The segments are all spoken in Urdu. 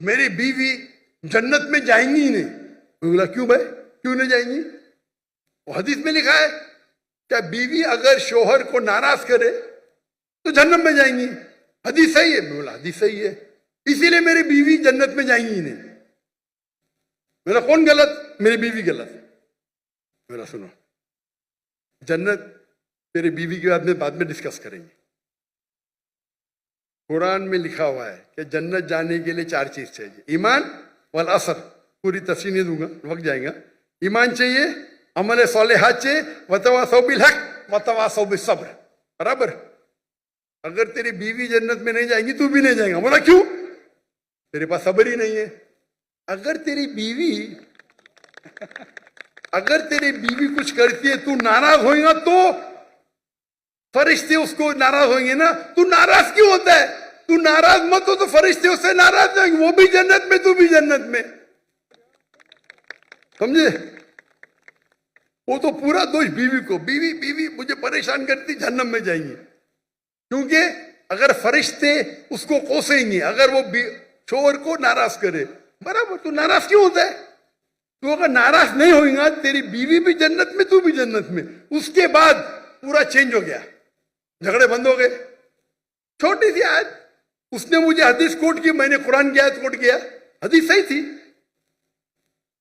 میری بیوی جنت میں جائیں گی ہی نہیں. میں بولا کیوں بھائی, کیوں نہیں جائیں گی؟ وہ حدیث میں لکھا ہے کہ بیوی اگر شوہر کو ناراض کرے تو جنت میں جائیں گی. حدیث صحیح ہے. میں بولا حدیث صحیح ہے, اسی لیے میری بیوی جنت میں جائیں گی ہی نہیں. میرا کون غلط؟ میری بیوی غلط. میرا سنو, جنت میری بیوی کے بعد میں ڈسکس کریں گے. قرآن میں لکھا ہوا ہے کہ جنت جانے کے لیے 4 چیز چاہیے. ایمان والعصر, پوری تفصیل نہیں دوں گا, وقت جائے گا. ایمان چاہیے, عمل صالحات چاہیے, وتواصوا بالحق وتواصوا بالصبر. برابر. اگر تیری بیوی جنت میں نہیں جائیں گی تو بھی نہیں جائیں گا. بولا کیوں؟ تیرے پاس صبر ہی نہیں ہے. اگر تیری بیوی کچھ کرتی ہے تو ناراض ہوئے گا تو فرشتے اس کو ناراض ہوئیں گے نا. تو ناراض کیوں ہوتا ہے؟ تو ناراض مت ہو تو فرشتے اس سے ناراض ہوں گے, وہ بھی جنت میں تو بھی جنت میں. سمجھے؟ وہ تو پورا دوش بیوی کو, بیوی مجھے پریشان کرتی, جہنم میں جائیں گی. کیونکہ اگر فرشتے اس کو کوسیں گے اگر وہ شوہر کو ناراض کرے. برابر. تو ناراض کیوں ہوتا ہے؟ تو اگر ناراض نہیں ہوئے گا تیری بیوی بھی جنت میں تو بھی جنت میں. اس کے بعد پورا چینج ہو گیا, جھگڑے بند ہو گئے. چھوٹی سی آیت, اس نے مجھے حدیث کوٹ کی, میں نے قرآن کی آیت کوٹ کیا, حدیث صحیح تھی.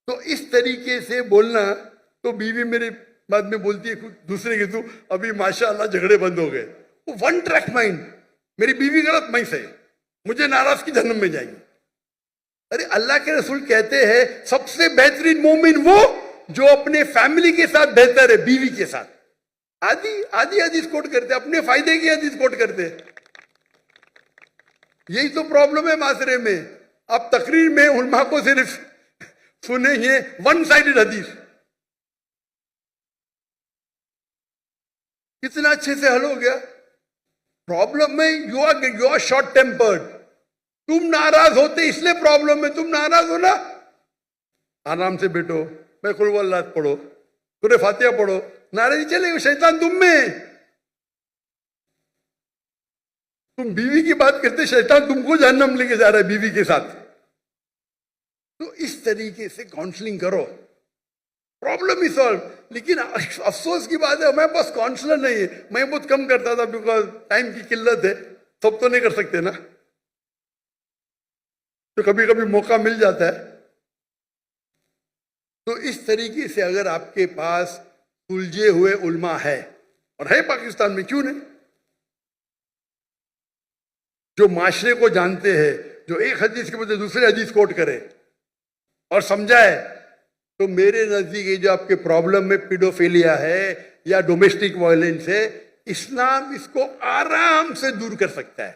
تو اس طریقے سے بولنا, تو بیوی میرے بعد میں بولتی ہے دوسرے کے, تو ابھی ماشاءاللہ جھگڑے بند ہو گئے. وہ ون ٹریک مائنڈ, میری بیوی غلط میں صحیح, مجھے ناراض کی جہنم میں جائیں گے. ارے اللہ کے رسول کہتے ہیں سب سے بہترین مومن وہ جو اپنے فیملی کے ساتھ بہتر ہے بیوی کے ساتھ. آدھی حدیث کوٹ کرتے, اپنے فائدے کی حدیث کوٹ کرتے. یہی تو پرابلم ہے معاشرے میں. آپ تقریر میں علماء کو صرف سنیں گے ون سائیڈڈ حدیث. کتنا اچھے سے حل ہو گیا. پرابلم میں یو آر شارٹ ٹیمپرڈ. تم ناراض ہوتے اس لیے پرابلم ہے. تم ناراض ہو نا, آرام سے بیٹھو, میں قل واللہ پڑھو, سورہ فاتحہ پڑھو, ناراضی چلے گا. شیطان تم میں. تم بیوی کی بات کرتے, شیطان تم کو جہنم لے کے جا رہا ہے بیوی کے ساتھ. تو اس طریقے سے کاؤنسلنگ کرو, پرابلم ہی سالو. لیکن افسوس کی بات ہے میں بس کاؤنسلر نہیں ہے, میں بہت کم کرتا تھا بیکاز ٹائم کی قلت ہے. سب تو نہیں کر سکتے نا, تو کبھی کبھی موقع مل جاتا ہے. تو اس طریقے سے اگر آپ کے پاس سلجھے ہوئے علماء ہے, اور ہے پاکستان میں, کیوں نہیں, جو معاشرے کو جانتے ہیں, جو ایک حدیث کے بدلے دوسرے حدیث کوٹ کرے اور سمجھائے, تو میرے نزدیک یہ جو آپ کے پرابلم میں پیڈوفیلیا ہے یا ڈومیسٹک وائلنس ہے, اسلام اس کو آرام سے دور کر سکتا ہے.